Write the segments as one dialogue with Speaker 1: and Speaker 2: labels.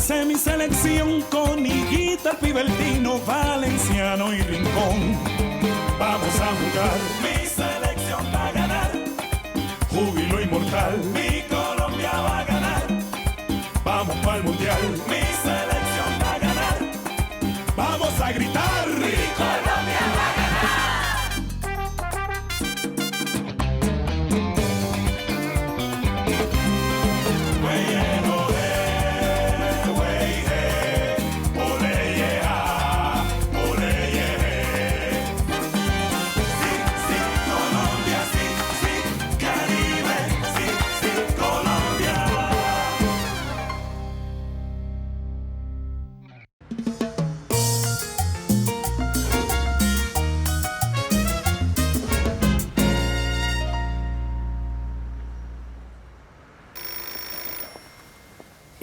Speaker 1: Hice mi selección con Higuita, Pibertino, Valenciano y Rincón. Vamos a jugar. Mi selección va a ganar. Júbilo inmortal. Mi Colombia va a ganar. Vamos para el mundial. Mi selección va a ganar. Vamos a gritar. Mi Colombia va a ganar.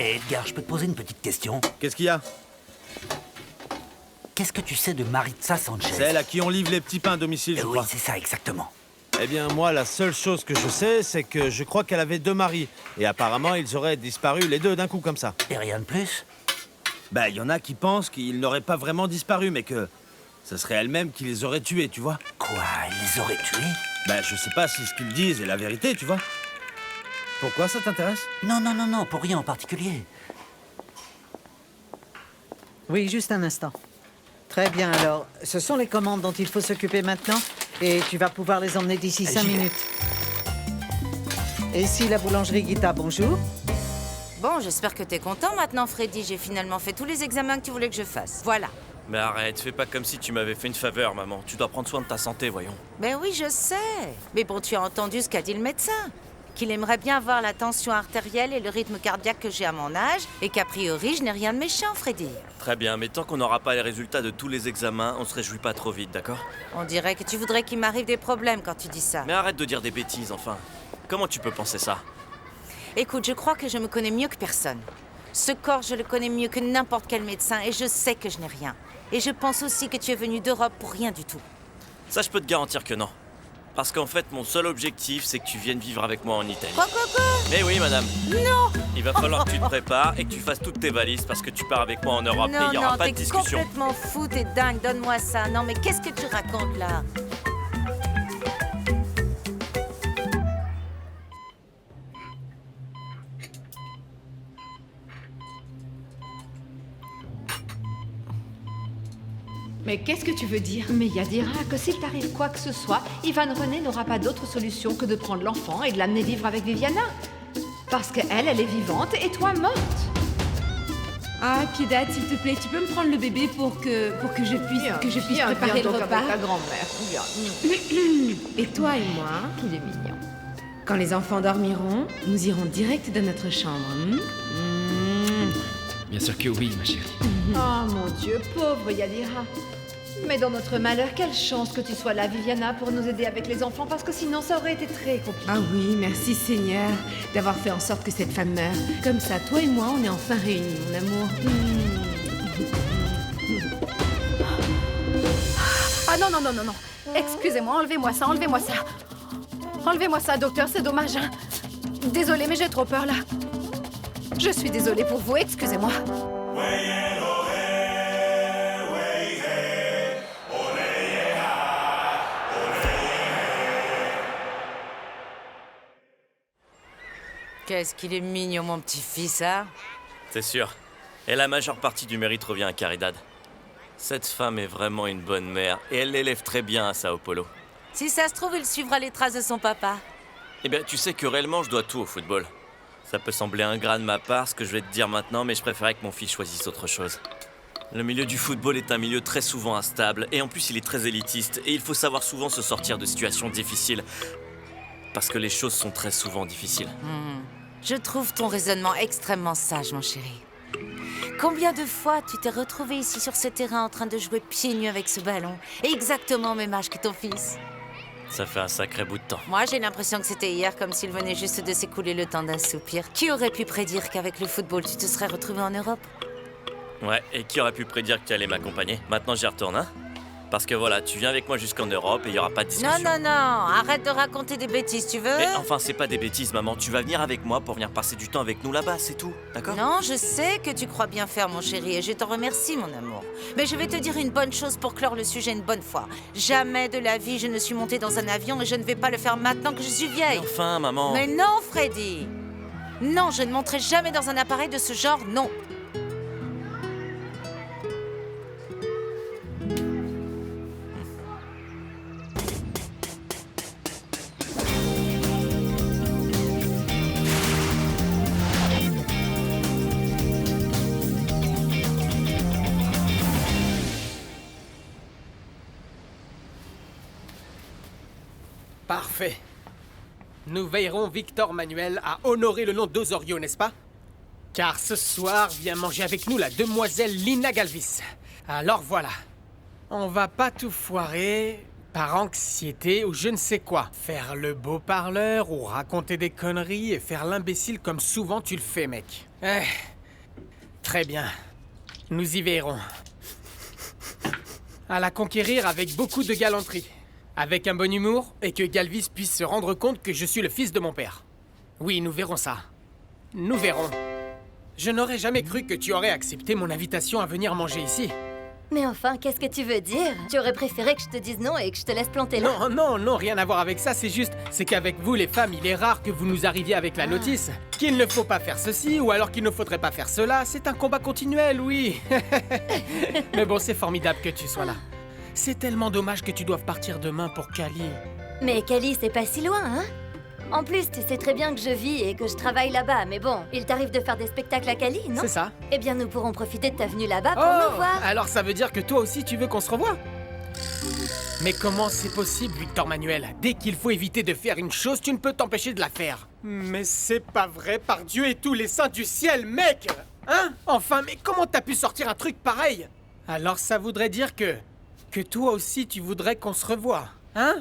Speaker 2: Hé, Edgar, je peux te poser une petite question?
Speaker 3: Qu'est-ce qu'il y a?
Speaker 2: Qu'est-ce que tu sais de Maritza Sanchez?
Speaker 3: C'est elle à qui on livre les petits pains à domicile, je
Speaker 2: Oui,
Speaker 3: crois.
Speaker 2: c'est ça, exactement.
Speaker 3: Eh bien, moi, la seule chose que je sais, c'est que je crois qu'elle avait 2 maris. Et apparemment, ils auraient disparu les 2 d'un coup, comme ça.
Speaker 2: Et rien de plus?
Speaker 3: Bah, il y en a qui pensent qu'ils n'auraient pas vraiment disparu, mais que ce serait elle-même qui les aurait tués, tu vois.
Speaker 2: Quoi? Ils les auraient tués?
Speaker 3: Bah, je sais pas si ce qu'ils disent est la vérité, tu vois. Pourquoi ça t'intéresse?
Speaker 2: Non, pour rien en particulier.
Speaker 4: Oui, juste un instant. Très bien, alors, ce sont les commandes dont il faut s'occuper maintenant, et tu vas pouvoir les emmener d'ici 5
Speaker 2: J'y vais.
Speaker 4: minutes. Et ici, la boulangerie Guita, bonjour.
Speaker 5: Bon, j'espère que t'es content maintenant, Freddy. J'ai finalement fait tous les examens que tu voulais que je fasse. Voilà.
Speaker 6: Mais arrête, fais pas comme si tu m'avais fait une faveur, maman. Tu dois prendre soin de ta santé, voyons.
Speaker 5: Ben oui, je sais. Mais bon, tu as entendu ce qu'a dit le médecin. Qu'il aimerait bien voir la tension artérielle et le rythme cardiaque que j'ai à mon âge, et qu'a priori, je n'ai rien de méchant, Freddy.
Speaker 6: Très bien, mais tant qu'on n'aura pas les résultats de tous les examens, on se réjouit pas trop vite, d'accord?
Speaker 5: On dirait que tu voudrais qu'il m'arrive des problèmes quand tu dis ça.
Speaker 6: Mais arrête de dire des bêtises, enfin. Comment tu peux penser ça?
Speaker 5: Écoute, je crois que je me connais mieux que personne. Ce corps, je le connais mieux que n'importe quel médecin, et je sais que je n'ai rien. Et je pense aussi que tu es venu d'Europe pour rien du tout.
Speaker 6: Ça, je peux te garantir que non. Parce qu'en fait, mon seul objectif, c'est que tu viennes vivre avec moi en Italie.
Speaker 5: Quoi?
Speaker 6: Mais oui, madame.
Speaker 5: Non!
Speaker 6: Il va falloir que tu te prépares et que tu fasses toutes tes valises parce que tu pars avec moi en Europe et il n'y aura pas de
Speaker 5: t'es
Speaker 6: discussion.
Speaker 5: complètement fou, t'es dingue, donne-moi ça. Non, mais qu'est-ce que tu racontes là?
Speaker 7: Mais qu'est-ce que tu veux dire? Mais Yadira, que s'il t'arrive quoi que ce soit, Ivan René n'aura pas d'autre solution que de prendre l'enfant et de l'amener vivre avec Viviana. Parce qu'elle, elle est vivante et toi morte.
Speaker 8: Ah, Piedad, s'il te plaît, tu peux me prendre le bébé pour que je puisse préparer le repas.
Speaker 7: Avec ta grand-mère.
Speaker 8: Et toi et moi, il est mignon. Quand les enfants dormiront, nous irons direct dans notre chambre.
Speaker 9: Bien sûr que oui, ma chérie.
Speaker 7: Oh mon Dieu, pauvre Yadira. Mais dans notre malheur, quelle chance que tu sois là, Viviana, pour nous aider avec les enfants, parce que sinon ça aurait été très compliqué.
Speaker 8: Ah oui, merci Seigneur d'avoir fait en sorte que cette femme meure. Comme ça, toi et moi, on est enfin réunis, mon amour.
Speaker 7: Ah non. Excusez-moi, enlevez-moi ça. Enlevez-moi ça, docteur, c'est dommage. Hein. Désolée, mais j'ai trop peur là. Je suis désolée pour vous, excusez-moi.
Speaker 5: Qu'est-ce qu'il est mignon, mon petit-fils, hein?
Speaker 6: C'est sûr. Et la majeure partie du mérite revient à Caridad. Cette femme est vraiment une bonne mère et elle l'élève très bien à Sao Paulo.
Speaker 5: Si ça se trouve, il suivra les traces de son papa.
Speaker 6: Eh bien, tu sais que réellement, je dois tout au football. Ça peut sembler ingrat de ma part, ce que je vais te dire maintenant, mais je préférais que mon fils choisisse autre chose. Le milieu du football est un milieu très souvent instable, et en plus il est très élitiste, et il faut savoir souvent se sortir de situations difficiles. Parce que les choses sont très souvent difficiles.
Speaker 5: Je trouve ton raisonnement extrêmement sage, mon chéri. Combien de fois tu t'es retrouvé ici sur ce terrain en train de jouer pieds nus avec ce ballon, exactement au même âge que ton fils?
Speaker 6: Ça fait un sacré bout de temps.
Speaker 5: Moi, j'ai l'impression que c'était hier, comme s'il venait juste de s'écouler le temps d'un soupir. Qui aurait pu prédire qu'avec le football, tu te serais retrouvé en Europe?
Speaker 6: Ouais, et qui aurait pu prédire que tu allais m'accompagner? Maintenant, j'y retourne, hein? Parce que voilà, tu viens avec moi jusqu'en Europe et il y aura pas de discussion.
Speaker 5: Non, non, non, arrête de raconter des bêtises, tu veux?
Speaker 6: Mais enfin, c'est pas des bêtises, maman. Tu vas venir avec moi pour venir passer du temps avec nous là-bas, c'est tout, d'accord?
Speaker 5: Non, je sais que tu crois bien faire, mon chéri, et je t'en remercie, mon amour. Mais je vais te dire une bonne chose pour clore le sujet une bonne fois. Jamais de la vie je ne suis montée dans un avion et je ne vais pas le faire maintenant que je suis vieille.
Speaker 6: Mais enfin, maman.
Speaker 5: Mais non, Freddy! Non, je ne monterai jamais dans un appareil de ce genre, non.
Speaker 9: Parfait. Nous veillerons, Victor Manuel, à honorer le nom d'Osorio, n'est-ce pas? Car ce soir vient manger avec nous la demoiselle Lina Galvis. Alors voilà. On va pas tout foirer par anxiété ou je ne sais quoi. Faire le beau parleur ou raconter des conneries et faire l'imbécile comme souvent tu le fais, mec. Très bien. Nous y veillerons. À la conquérir avec beaucoup de galanterie. Avec un bon humour, et que Galvis puisse se rendre compte que je suis le fils de mon père. Oui, nous verrons ça. Nous verrons. Je n'aurais jamais cru que tu aurais accepté mon invitation à venir manger ici.
Speaker 10: Mais enfin, qu'est-ce que tu veux dire? Tu aurais préféré que je te dise non et que je te laisse planter là?
Speaker 9: Non, rien à voir avec ça, c'est qu'avec vous, les femmes, il est rare que vous nous arriviez avec la notice. Qu'il ne faut pas faire ceci, ou alors qu'il ne faudrait pas faire cela. C'est un combat continuel, oui. Mais bon, c'est formidable que tu sois là. C'est tellement dommage que tu doives partir demain pour Cali.
Speaker 10: Mais Cali, c'est pas si loin, hein? En plus, tu sais très bien que je vis et que je travaille là-bas, mais bon, il t'arrive de faire des spectacles à Cali, non?
Speaker 9: C'est ça.
Speaker 10: Eh bien, nous pourrons profiter de ta venue là-bas pour nous voir.
Speaker 9: Alors ça veut dire que toi aussi tu veux qu'on se revoie? Mais comment c'est possible, Victor Manuel? Dès qu'il faut éviter de faire une chose, tu ne peux t'empêcher de la faire. Mais c'est pas vrai, par Dieu et tous les saints du ciel, mec! Hein? Enfin, mais comment t'as pu sortir un truc pareil? Alors ça voudrait dire que toi aussi tu voudrais qu'on se revoie, hein?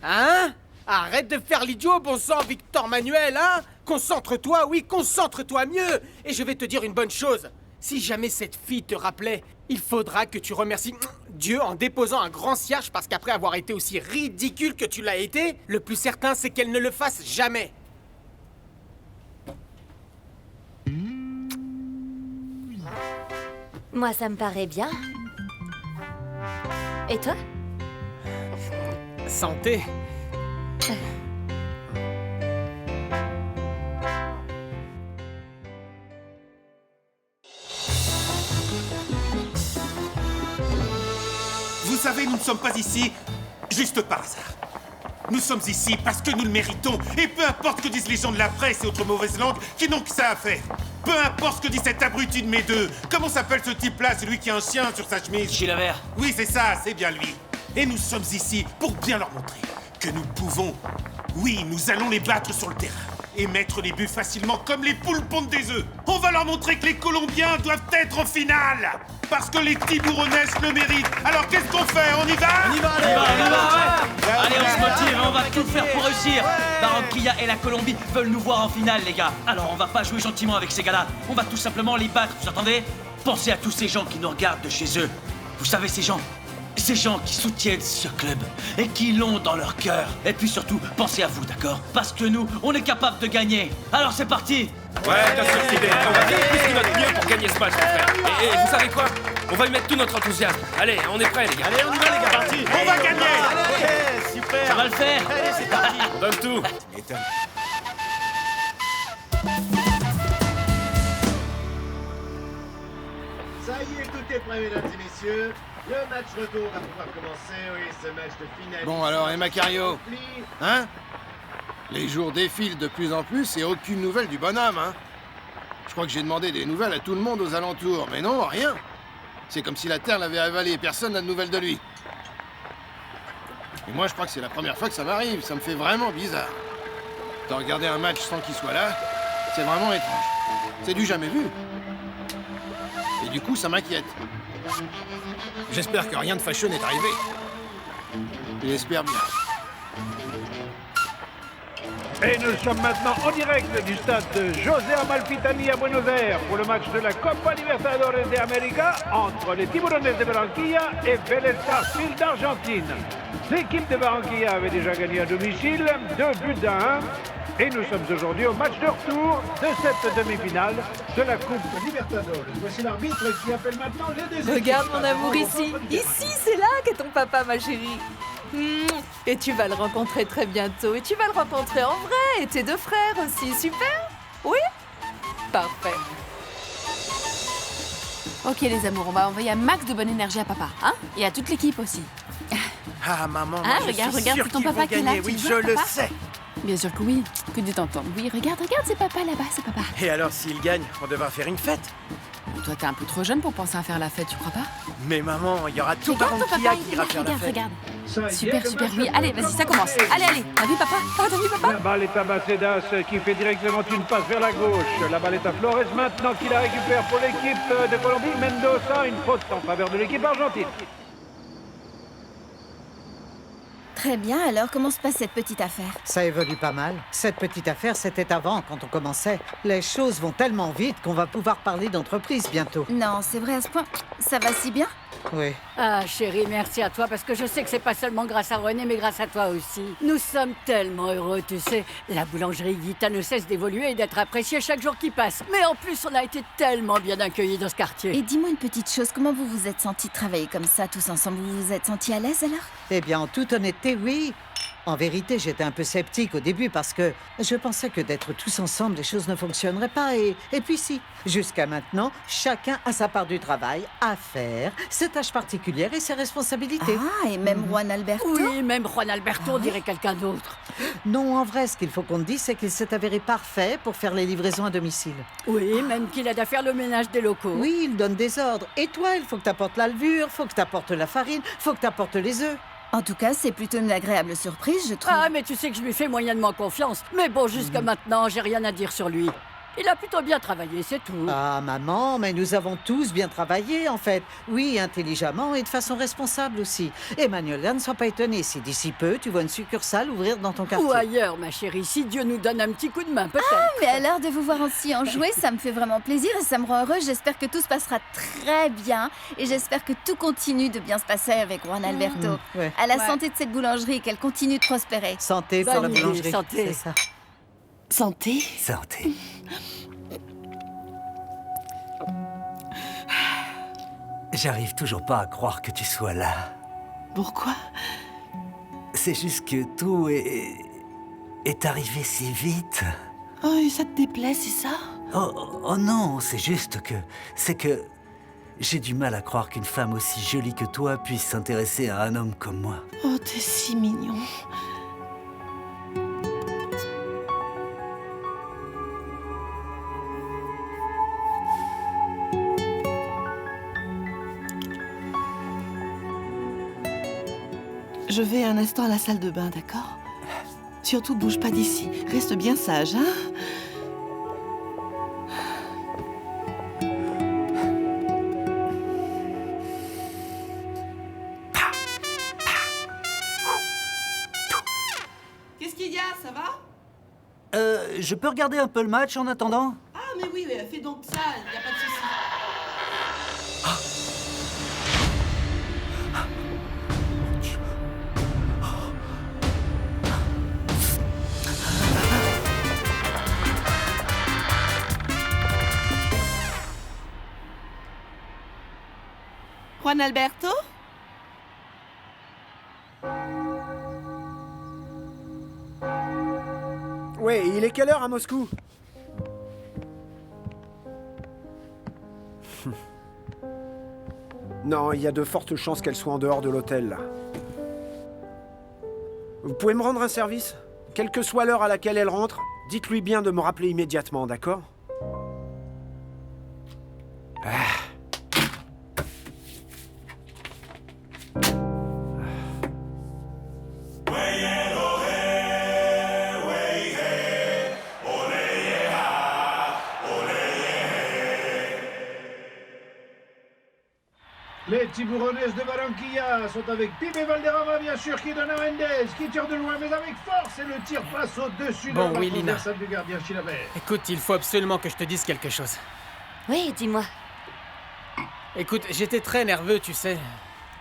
Speaker 9: Hein? Arrête de faire l'idiot, bon sang, Victor Manuel, hein? Concentre-toi, oui, concentre-toi mieux! Et je vais te dire une bonne chose. Si jamais cette fille te rappelait, il faudra que tu remercies Dieu en déposant un grand cierge parce qu'après avoir été aussi ridicule que tu l'as été, le plus certain c'est qu'elle ne le fasse jamais.
Speaker 10: Moi, ça me paraît bien. Et toi?
Speaker 9: Santé.
Speaker 1: Vous savez, nous ne sommes pas ici juste par hasard. Nous sommes ici parce que nous le méritons. Et peu importe ce que disent les gens de la presse et autres mauvaises langues qui n'ont que ça à faire. Peu importe ce que dit cet abruti de mes deux. Comment s'appelle ce type-là, celui qui a un chien sur sa chemise?
Speaker 6: Chilavert.
Speaker 1: Oui, c'est ça, c'est bien lui. Et nous sommes ici pour bien leur montrer que nous pouvons... Oui, nous allons les battre sur le terrain. Et mettre les buts facilement comme les poules pondent des œufs. On va leur montrer que les Colombiens doivent être en finale. Parce que les Tiburonesses le méritent. Alors qu'est-ce qu'on fait? On y va?
Speaker 11: On y va, ouais. Allez, on se motive, on va tout faire pour réussir. Barranquilla et la Colombie veulent nous voir en finale, les gars. Alors on va pas jouer gentiment avec ces gars-là. On va tout simplement les battre, vous entendez? Pensez à tous ces gens qui nous regardent de chez eux. Vous savez, ces gens qui soutiennent ce club et qui l'ont dans leur cœur. Et puis surtout, pensez à vous, d'accord? Parce que nous, on est capable de gagner. Alors c'est parti!
Speaker 12: Ouais, bien sûr, Fidel. On va faire plus que notre mieux pour gagner ce match, mon frère. Et vous savez quoi? On va y mettre tout notre enthousiasme. Allez, on est prêts, les gars.
Speaker 11: Allez, on y va, les gars. Parti.
Speaker 1: On va gagner.
Speaker 11: Allez, super. Ça va le faire. Allez, c'est parti.
Speaker 12: On donne tout.
Speaker 13: Ça y est, tout est prêt, mesdames et messieurs. Le match retour va pouvoir commencer, oui, ce match de finale.
Speaker 14: Bon alors, et Macario? Hein? Les jours défilent de plus en plus et aucune nouvelle du bonhomme, hein? Je crois que j'ai demandé des nouvelles à tout le monde aux alentours, mais non, rien. C'est comme si la Terre l'avait avalé et personne n'a de nouvelles de lui. Et moi, je crois que c'est la première fois que ça m'arrive, ça me fait vraiment bizarre. De regarder un match sans qu'il soit là, c'est vraiment étrange. C'est du jamais vu. Et du coup, ça m'inquiète. J'espère que rien de fâcheux n'est arrivé. J'espère bien.
Speaker 15: Et nous sommes maintenant en direct du stade José Amalfitani à Buenos Aires pour le match de la Copa Libertadores de América entre les Tiburones de Barranquilla et Vélez Sarsfield d'Argentine. L'équipe de Barranquilla avait déjà gagné à domicile 2 buts à 1 et nous sommes aujourd'hui au match de retour de cette demi-finale de la Coupe Libertadores. Voici l'arbitre qui appelle maintenant les deux.
Speaker 16: Regarde mon amour ici. Ici, c'est là qu'est ton papa, ma chérie. Et tu vas le rencontrer très bientôt. Et tu vas le rencontrer en vrai. Et tes 2 frères aussi. Super? Oui? Parfait.
Speaker 17: Ok les amours, on va envoyer un max de bonne énergie à papa, hein? Et à toute l'équipe aussi.
Speaker 18: Ah maman,
Speaker 17: Ah,
Speaker 18: je
Speaker 17: regarde,
Speaker 18: suis
Speaker 17: regarde,
Speaker 18: sûr
Speaker 17: c'est ton
Speaker 18: qu'ils
Speaker 17: papa
Speaker 18: vont
Speaker 17: qui est là.
Speaker 18: gagner.
Speaker 17: tu
Speaker 18: Oui,
Speaker 17: le
Speaker 18: je
Speaker 17: vois,
Speaker 18: le
Speaker 17: papa
Speaker 18: sais.
Speaker 17: Bien sûr que oui, que tu t'entends. Oui, regarde, c'est papa là-bas, c'est papa.
Speaker 18: Et alors s'ils gagnent, on devra faire une fête.
Speaker 17: Toi, t'es un peu trop jeune pour penser à faire la fête, tu crois pas?
Speaker 18: Mais maman, il y aura tout
Speaker 17: Regarde ton
Speaker 18: Barranquilla
Speaker 17: papa,
Speaker 18: qui ira faire la fête.
Speaker 17: regarde. Super, oui. Allez, vas-y, ça commence. Allez, t'as vu papa? T'as vu papa?
Speaker 15: La balle est à Bacedas qui fait directement une passe vers la gauche. La balle est à Flores maintenant qui la récupère pour l'équipe de Colombie. Mendoza, une faute en faveur de l'équipe argentine.
Speaker 10: Très bien, alors comment se passe cette petite affaire?
Speaker 4: Ça évolue pas mal. Cette petite affaire, c'était avant, quand on commençait. Les choses vont tellement vite qu'on va pouvoir parler d'entreprise bientôt.
Speaker 10: Non, c'est vrai à ce point. Ça va si bien?
Speaker 4: Oui.
Speaker 19: Ah, chérie, merci à toi, parce que je sais que c'est pas seulement grâce à René, mais grâce à toi aussi. Nous sommes tellement heureux, tu sais. La boulangerie Guita ne cesse d'évoluer et d'être appréciée chaque jour qui passe. Mais en plus, on a été tellement bien accueillis dans ce quartier.
Speaker 10: Et dis-moi une petite chose, comment vous vous êtes sentis de travailler comme ça, tous ensemble? Vous vous êtes sentis à l'aise alors?
Speaker 4: Eh bien, en toute honnêteté, oui. En vérité, j'étais un peu sceptique au début parce que je pensais que d'être tous ensemble, les choses ne fonctionneraient pas. Et puis si, jusqu'à maintenant, chacun a sa part du travail à faire, ses tâches particulières et ses responsabilités.
Speaker 10: Ah, et même Juan Alberto?
Speaker 19: Oui, même Juan Alberto, on dirait quelqu'un d'autre.
Speaker 4: Non, en vrai, ce qu'il faut qu'on te dise, c'est qu'il s'est avéré parfait pour faire les livraisons à domicile.
Speaker 19: Oui, même qu'il aide à faire le ménage des locaux.
Speaker 4: Oui, il donne des ordres. Et toi, il faut que tu apportes la levure, faut que tu apportes la farine, faut que tu apportes les œufs.
Speaker 10: En tout cas, c'est plutôt une agréable surprise, je trouve.
Speaker 19: Ah, mais tu sais que je lui fais moyennement confiance. Mais bon, jusqu'à maintenant, j'ai rien à dire sur lui. Il a plutôt bien travaillé, c'est tout.
Speaker 4: Ah, maman, mais nous avons tous bien travaillé, en fait. Oui, intelligemment et de façon responsable aussi. Emmanuel, ne sois pas étonné si d'ici peu, tu vois une succursale ouvrir dans ton quartier.
Speaker 19: Ou ailleurs, ma chérie, si Dieu nous donne un petit coup de main, peut-être.
Speaker 10: Ah, mais alors de vous voir ainsi en jouer, ça me fait vraiment plaisir et ça me rend heureuse. J'espère que tout se passera très bien et j'espère que tout continue de bien se passer avec Juan Alberto.
Speaker 4: Ouais.
Speaker 10: À la santé de cette boulangerie et qu'elle continue de prospérer.
Speaker 4: Santé pour la boulangerie.
Speaker 19: Santé.
Speaker 4: C'est ça.
Speaker 17: Santé.
Speaker 2: Santé. J'arrive toujours pas à croire que tu sois là.
Speaker 17: Pourquoi?
Speaker 2: C'est juste que tout est arrivé si vite.
Speaker 17: Oh, et ça te déplaît, c'est ça?
Speaker 2: Oh non, c'est juste que... C'est que... J'ai du mal à croire qu'une femme aussi jolie que toi puisse s'intéresser à un homme comme moi.
Speaker 17: Oh, t'es si mignon. Je vais un instant à la salle de bain, d'accord? Surtout, bouge pas d'ici. Reste bien sage, hein? Qu'est-ce qu'il y a? Ça va?
Speaker 2: Je peux regarder un peu le match en attendant?
Speaker 17: Ah, mais oui, fais donc ça, y a pas de souci. Juan Alberto?
Speaker 20: Ouais, il est quelle heure à Moscou? Non, il y a de fortes chances qu'elle soit en dehors de l'hôtel, là. Vous pouvez me rendre un service? Quelle que soit l'heure à laquelle elle rentre, dites-lui bien de me rappeler immédiatement, d'accord?
Speaker 15: Les Tiburones de Barranquilla sont avec Pibe Valderrama, bien sûr, qui donne à Mendez, qui tire de loin, mais avec force, et le tir passe au-dessus de
Speaker 9: Bon,
Speaker 15: la
Speaker 9: oui, Lina.
Speaker 15: du gardien Chilavert.
Speaker 9: Écoute, il faut absolument que je te dise quelque chose.
Speaker 5: Oui, dis-moi.
Speaker 9: Écoute, j'étais très nerveux, tu sais,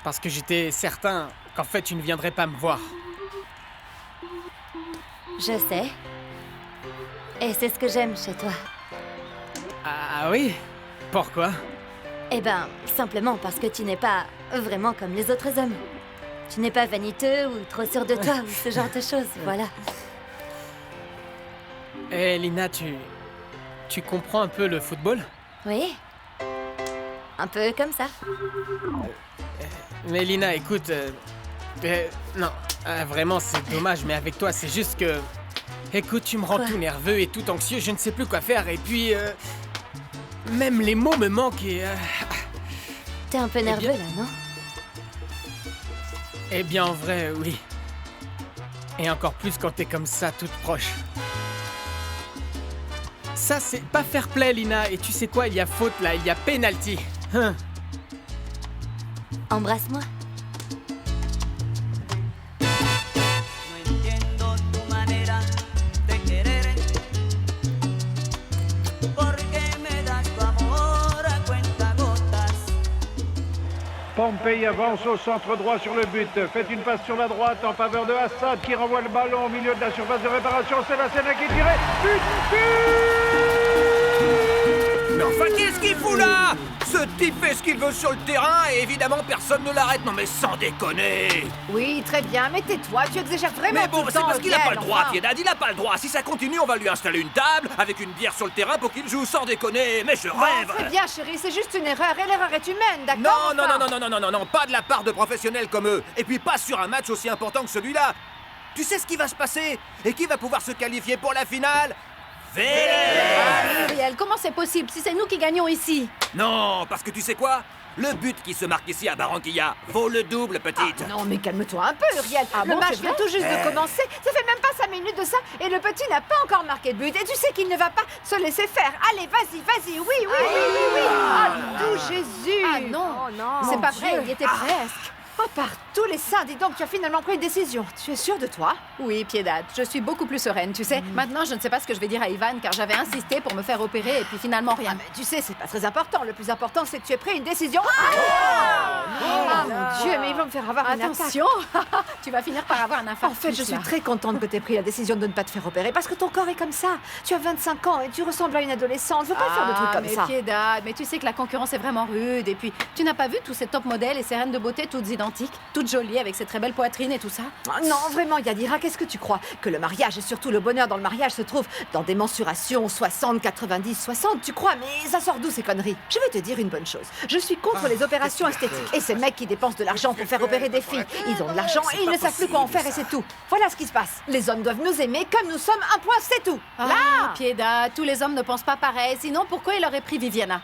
Speaker 9: parce que j'étais certain qu'en fait tu ne viendrais pas me voir.
Speaker 5: Je sais. Et c'est ce que j'aime chez toi.
Speaker 9: Ah oui? Pourquoi?
Speaker 5: Eh ben, simplement parce que tu n'es pas vraiment comme les autres hommes. Tu n'es pas vaniteux ou trop sûr de toi ou ce genre de choses, voilà.
Speaker 9: Eh Lina, tu comprends un peu le football?
Speaker 5: Oui. Un peu comme ça.
Speaker 9: Mais Lina, écoute, non, vraiment c'est dommage, mais avec toi c'est juste que... Écoute, tu me rends tout nerveux et tout anxieux, je ne sais plus quoi faire, et puis... Même les mots me manquent et...
Speaker 5: T'es un peu nerveux là, non?
Speaker 9: Eh bien, en vrai, oui. Et encore plus quand t'es comme ça, toute proche. Ça, c'est pas fair play, Lina. Et tu sais quoi, il y a faute là, il y a penalty. Hein?
Speaker 5: Embrasse-moi.
Speaker 15: Pompey avance au centre droit sur le but. Fait une passe sur la droite en faveur de Assad qui renvoie le ballon au milieu de la surface de réparation. C'est la scène qui est tirée. But!
Speaker 21: Mais enfin, qu'est-ce qu'il fout là? Ce type fait ce qu'il veut sur le terrain et évidemment personne ne l'arrête. Non mais sans déconner.
Speaker 16: Oui, très bien, mais tais-toi, tu exagères vraiment
Speaker 21: Mais bon,
Speaker 16: tout le
Speaker 21: c'est
Speaker 16: temps,
Speaker 21: parce qu'il n'a pas le droit,
Speaker 16: enfin.
Speaker 21: Piedad, il n'a pas le droit. Si ça continue, on va lui installer une table avec une bière sur le terrain pour qu'il joue sans déconner. Mais je
Speaker 16: Bon,
Speaker 21: rêve.
Speaker 16: très bien, chérie, c'est juste une erreur et l'erreur est humaine, d'accord?
Speaker 21: Non, pas de la part de professionnels comme eux. Et puis pas sur un match aussi important que celui-là. Tu sais ce qui va se passer? Et qui va pouvoir se qualifier pour la finale?
Speaker 16: Muriel, comment c'est possible si c'est nous qui gagnons ici?
Speaker 21: Non, parce que tu sais quoi? Le but qui se marque ici à Barranquilla vaut le double, petite.
Speaker 16: Non, mais calme-toi un peu, Uriel. Le
Speaker 21: bon,
Speaker 16: match
Speaker 21: c'est
Speaker 16: vient
Speaker 21: vrai
Speaker 16: tout juste de commencer. Ça fait même pas 5 minutes de ça. Et le petit n'a pas encore marqué de but. Et tu sais qu'il ne va pas se laisser faire. Allez, vas-y. Oui. Ah, tout Jésus.
Speaker 10: Ah non. Oh non.
Speaker 16: C'est pas
Speaker 10: Mon
Speaker 16: vrai,
Speaker 10: Dieu.
Speaker 16: il y était presque. Oh, par tous les saints, dis donc, tu as finalement pris une décision. Tu es sûre de toi? Oui, Piedad, je suis beaucoup plus sereine, tu sais. Maintenant, je ne sais pas ce que je vais dire à Ivan, car j'avais insisté pour me faire opérer, et puis finalement rien. Mais tu sais, c'est pas très important. Le plus important, c'est que tu aies pris une décision. Ah, mon Dieu, mais ils vont me faire avoir
Speaker 10: Attention.
Speaker 16: Tu vas finir par avoir un infarctus. En fait, je suis très contente que tu aies pris la décision de ne pas te faire opérer, parce que ton corps est comme ça. Tu as 25 ans et tu ressembles à une adolescente. Faut pas faire de trucs comme ça. Piedad, mais tu sais que la concurrence est vraiment rude, et puis tu n'as pas vu tous ces top modèles et ces reines de beauté toutes identiques, toutes jolies, avec ses très belles poitrines et tout ça? Non, vraiment, Yadira, qu'est-ce que tu crois? Que le mariage et surtout le bonheur dans le mariage se trouve dans des mensurations 60, 90, 60, tu crois? Mais ça sort d'où ces conneries? Je vais te dire une bonne chose. Je suis contre les opérations esthétiques. Et ces mecs qui dépensent de l'argent pour faire opérer des filles, ils ont de l'argent et ils ne savent plus quoi en faire et c'est tout. Voilà ce qui se passe. Les hommes doivent nous aimer comme nous sommes, un point, c'est tout. Là, Piedad, tous les hommes ne pensent pas pareil. Sinon, pourquoi il aurait pris Viviana?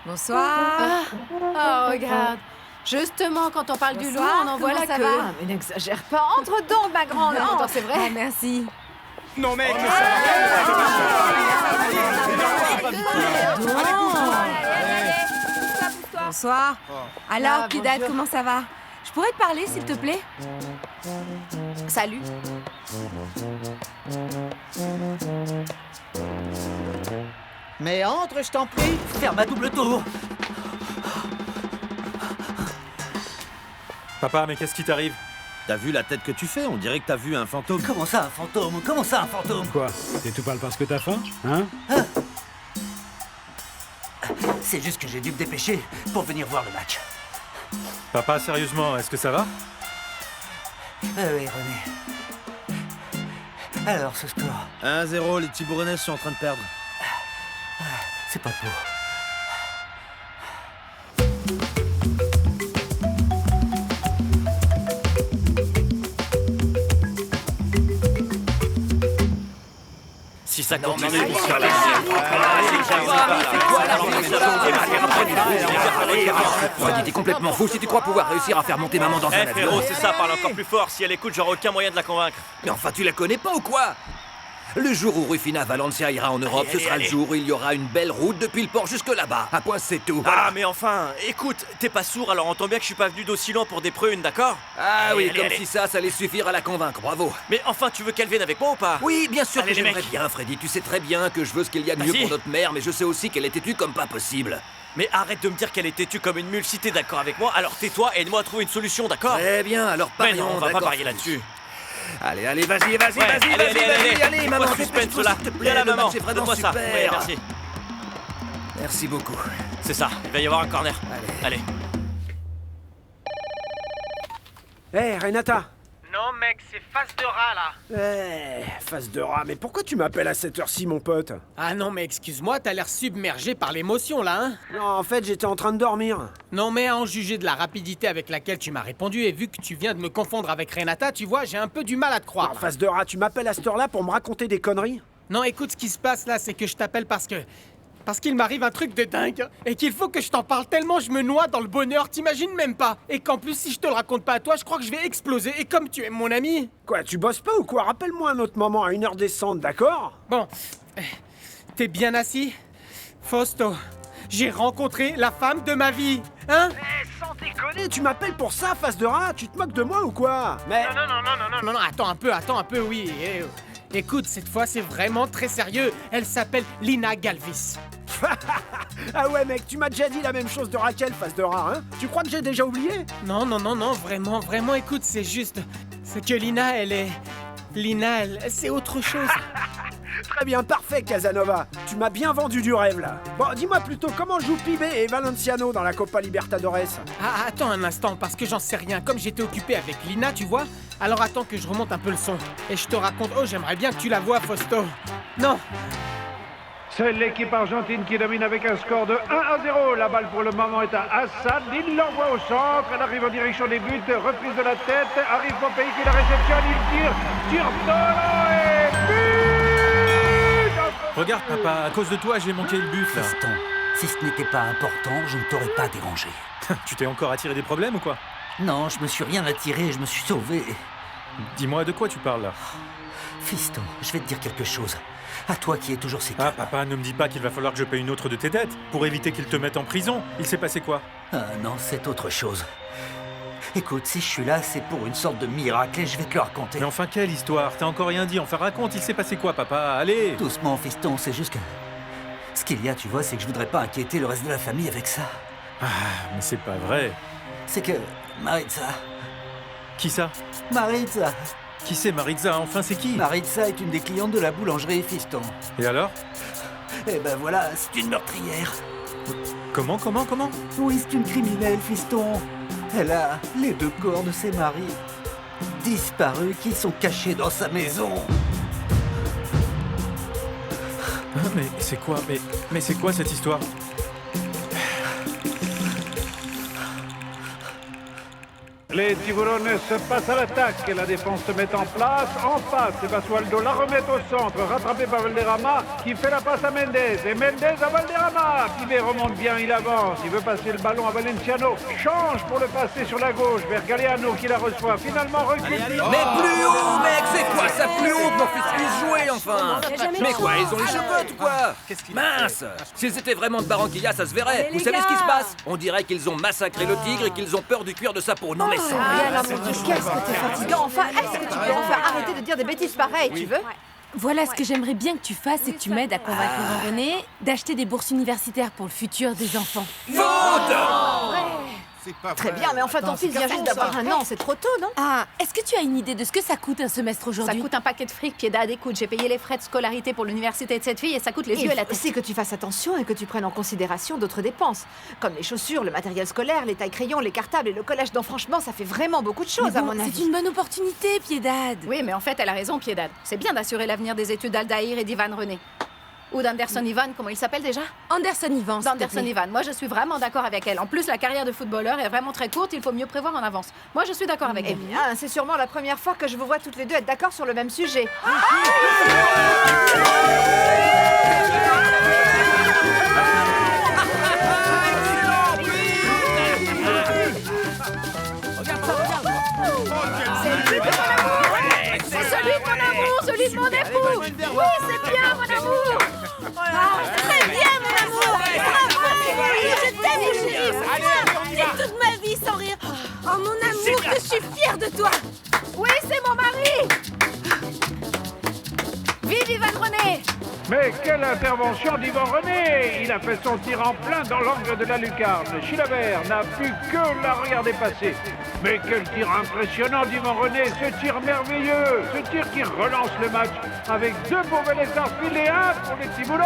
Speaker 16: Bonsoir. Oh, regarde. Justement, quand on parle du loup, on en voit la queue. Mais n'exagère pas. Entre donc, ma grande. Entre, c'est vrai. Merci.
Speaker 21: Non mec,
Speaker 22: Bonsoir. Alors, Piedad, comment ça va? Je pourrais te parler, s'il te plaît?
Speaker 16: Salut.
Speaker 4: Mais entre, je t'en prie.
Speaker 2: Faire ma double tour.
Speaker 3: Papa, mais qu'est-ce qui t'arrive? T'as vu la tête que tu fais? On dirait que t'as vu un fantôme.
Speaker 2: Comment ça, un fantôme? Comment ça, un fantôme?
Speaker 15: Quoi? C'est tout parle parce que t'as faim? Hein?
Speaker 2: C'est juste que j'ai dû me dépêcher pour venir voir le match.
Speaker 3: Papa, sérieusement, est-ce que ça va?
Speaker 2: Oui, René. Alors, ce score?
Speaker 3: 1-0, les Tiburones sont en train de perdre.
Speaker 2: C'est pas pour.
Speaker 6: Si ça continue,
Speaker 21: t'es complètement fou si tu crois pouvoir réussir à faire monter maman dans un avion.
Speaker 6: frérot, c'est ça, parle encore plus fort. Si elle écoute, j'aurai aucun moyen de la convaincre.
Speaker 21: Mais enfin, tu la connais pas ou quoi? Le jour où Rufina Valencia ira en Europe, ce sera le jour où il y aura une belle route depuis le port jusque là-bas. Un point, c'est tout.
Speaker 6: Ah, mais enfin, écoute, t'es pas sourd, alors entends bien que je suis pas venu d'aussi loin pour des prunes, d'accord?
Speaker 21: Ah oui, comme si ça allait suffire à la convaincre, bravo.
Speaker 6: Mais enfin, tu veux qu'elle vienne avec moi ou pas?
Speaker 21: Oui, bien sûr
Speaker 6: Allez,
Speaker 21: que
Speaker 6: les
Speaker 21: j'aimerais
Speaker 6: mecs.
Speaker 21: bien, Freddy. Tu sais très bien que je veux ce qu'il y a de mieux
Speaker 6: Vas-y.
Speaker 21: pour notre mère, mais je sais aussi qu'elle est têtue comme pas possible.
Speaker 6: Mais arrête de me dire qu'elle est têtue comme une mule. Si t'es d'accord avec moi, alors tais-toi et aide-moi à trouver une solution, d'accord?
Speaker 21: Très bien, alors
Speaker 6: Mais
Speaker 21: parions,
Speaker 6: non, on va pas
Speaker 21: d'accord,
Speaker 6: parier
Speaker 21: Freddy.
Speaker 6: là-dessus.
Speaker 21: Allez, allez, vas-y, vas-y,
Speaker 6: Ouais,
Speaker 21: vas-y,
Speaker 6: allez,
Speaker 21: vas-y,
Speaker 6: allez,
Speaker 21: vas-y, allez,
Speaker 6: allez,
Speaker 21: maman,
Speaker 6: pas de suspense,
Speaker 21: dépêche-toi,
Speaker 6: là.
Speaker 21: s'il te plaît,
Speaker 6: Viens là,
Speaker 21: le
Speaker 6: maman,
Speaker 21: match est vraiment
Speaker 6: donne-moi ça.
Speaker 21: super.
Speaker 6: Ouais, merci.
Speaker 21: Merci beaucoup.
Speaker 6: C'est ça, il va y avoir un corner. Allez.
Speaker 20: Hé, Renata.
Speaker 9: Non, mec, c'est face de rat, là.
Speaker 20: Face de rat, mais pourquoi tu m'appelles à cette heure-ci, mon pote?
Speaker 9: Ah non, mais excuse-moi, t'as l'air submergé par l'émotion, là, hein?
Speaker 20: Non, en fait, j'étais en train de dormir.
Speaker 9: Non, mais à en juger de la rapidité avec laquelle tu m'as répondu, et vu que tu viens de me confondre avec Renata, tu vois, j'ai un peu du mal à te croire.
Speaker 20: En face de rat, tu m'appelles à cette heure-là pour me raconter des conneries?
Speaker 9: Non, écoute, ce qui se passe là, c'est que je t'appelle parce qu'il m'arrive un truc de dingue et qu'il faut que je t'en parle tellement je me noie dans le bonheur, t'imagines même pas. Et qu'en plus, si je te le raconte pas à toi, je crois que je vais exploser. Et comme tu es mon ami...
Speaker 20: Quoi, tu bosses pas ou quoi? Rappelle-moi un autre moment à une heure décente, d'accord?
Speaker 9: Bon, t'es bien assis? Fausto, j'ai rencontré la femme de ma vie, hein?
Speaker 20: Sans déconner, tu m'appelles pour ça, face de rat? Tu te moques de moi ou quoi? Mais...
Speaker 9: Non, attends un peu, oui. Écoute, cette fois, c'est vraiment très sérieux. Elle s'appelle Lina Galvis.
Speaker 20: Ah ouais, mec, tu m'as déjà dit la même chose de Raquel, face de rat, hein? Tu crois que j'ai déjà oublié?
Speaker 9: Non, vraiment, écoute, c'est juste... C'est que Lina, c'est autre chose.
Speaker 20: Très bien, parfait, Casanova. Tu m'as bien vendu du rêve, là. Bon, dis-moi plutôt, comment jouent Pibe et Valenciano dans la Copa Libertadores?
Speaker 9: Ah, attends un instant, parce que j'en sais rien. Comme j'étais occupé avec Lina, tu vois, alors attends que je remonte un peu le son. Et je te raconte... Oh, j'aimerais bien que tu la vois, Fausto. Non.
Speaker 15: C'est l'équipe argentine qui domine avec un score de 1-0. La balle pour le moment est à Assad. Il l'envoie au centre. Elle arrive en direction des buts. Reprise de la tête. Arrive Pompei qui la réceptionne. Il tire solo et but!
Speaker 7: Regarde, papa, à cause de toi, j'ai manqué le but, là.
Speaker 2: Fiston, si ce n'était pas important, je ne t'aurais pas dérangé.
Speaker 7: Tu t'es encore attiré des problèmes ou quoi?
Speaker 2: Non, je me suis rien attiré, je me suis sauvé.
Speaker 7: Dis-moi, de quoi tu parles, là?
Speaker 2: Fiston, je vais te dire quelque chose. À toi qui es toujours si
Speaker 7: Ah, papa, ne me dis pas qu'il va falloir que je paye une autre de tes dettes pour éviter qu'ils te mettent en prison. Il s'est passé quoi?
Speaker 2: Ah non, c'est autre chose. Écoute, si je suis là, c'est pour une sorte de miracle et je vais te le raconter.
Speaker 7: Mais enfin, quelle histoire? T'as encore rien dit, enfin raconte, il s'est passé quoi, papa? Allez!
Speaker 2: Doucement, fiston, c'est juste que... Ce qu'il y a, tu vois, c'est que je voudrais pas inquiéter le reste de la famille avec ça.
Speaker 7: Ah, mais c'est pas vrai.
Speaker 2: C'est que... Maritza...
Speaker 7: Qui ça?
Speaker 2: Maritza.
Speaker 7: Qui c'est Maritza? Enfin, c'est qui?
Speaker 2: Maritza est une des clientes de la boulangerie, fiston.
Speaker 7: Et alors?
Speaker 2: Eh ben voilà, c'est une meurtrière.
Speaker 7: Comment?
Speaker 2: Oui, c'est une criminelle, fiston. Elle a les 2 corps de ses maris disparus qui sont cachés dans sa maison.
Speaker 7: Ah, mais c'est quoi? Mais c'est quoi cette histoire?
Speaker 15: Les Tiburones se passent à l'attaque et la défense se met en place. En face, et Basualdo la remet au centre, rattrapé par Valderrama qui fait la passe à Mendez. Et Mendez à Valderrama. Pivet remonte bien, il avance. Il veut passer le ballon à Valenciano. Change pour le passer sur la gauche vers Galeano qui la reçoit. Finalement recule.
Speaker 21: Mais plus haut, mec, c'est quoi ça? Plus haut pour qu'ils puissent jouer, enfin! Mais quoi, ils ont les cheveux ou quoi? Mince! S'ils étaient vraiment de Barranquilla, ça se verrait. Vous savez ce qui se passe? On dirait qu'ils ont massacré le tigre et qu'ils ont peur du cuir de sa peau. Non mais sans
Speaker 16: Alors, mon Dieu, qu'est-ce que t'es fatigant. Enfin, est-ce que tu peux enfin arrêter de dire des bêtises pareilles, tu veux?
Speaker 22: Voilà ce que j'aimerais bien que tu fasses, c'est que tu m'aides à convaincre René d'acheter des bourses universitaires pour le futur des enfants.
Speaker 16: Très bien, mais enfin, ton fils vient juste d'avoir 1 an, c'est trop tôt, non?
Speaker 22: Ah, est-ce que tu as une idée de ce que ça coûte un semestre aujourd'hui?
Speaker 16: Ça coûte un paquet de fric, Piedad. Écoute, j'ai payé les frais de scolarité pour l'université de cette fille et ça coûte les yeux et la tête. C'est que tu fasses attention et que tu prennes en considération d'autres dépenses, comme les chaussures, le matériel scolaire, les tailles-crayons, les cartables et le collège. Donc franchement, ça fait vraiment beaucoup de choses, à mon avis.
Speaker 22: C'est une bonne opportunité, Piedad.
Speaker 16: Oui, mais en fait, elle a raison, Piedad. C'est bien d'assurer l'avenir des études d'Aldaïr et d'Ivan René. Ou d'Anderson Ivan, comment il s'appelle déjà?
Speaker 22: Anderson Ivan.
Speaker 16: D'Anderson Ivan. Moi, je suis vraiment d'accord avec elle. En plus, la carrière de footballeur est vraiment très courte, il faut mieux prévoir en avance. Moi, je suis d'accord avec elle. Eh bien, c'est sûrement la première fois que je vous vois toutes les deux être d'accord sur le même sujet.
Speaker 22: C'est celui de mon amour, celui
Speaker 16: Vive mon époux! Oui, c'est bien, mon amour!
Speaker 5: Très bien, mon amour! Bravo! Je t'aime, mon chéri! C'est toute ma vie sans rire! Oh, mon amour, que je suis fière de toi!
Speaker 16: Oui, c'est mon mari! Vive Ivan René!
Speaker 15: Mais quelle intervention d'Yvan René! Il a fait son tir en plein dans l'angle de la lucarne. Chilavert n'a pu que la regarder passer. Mais quel tir impressionnant d'Yvan René! Ce tir merveilleux! Ce tir qui relance le match avec 2 pour Vélez Sarsfield et 1 pour les Tiburones!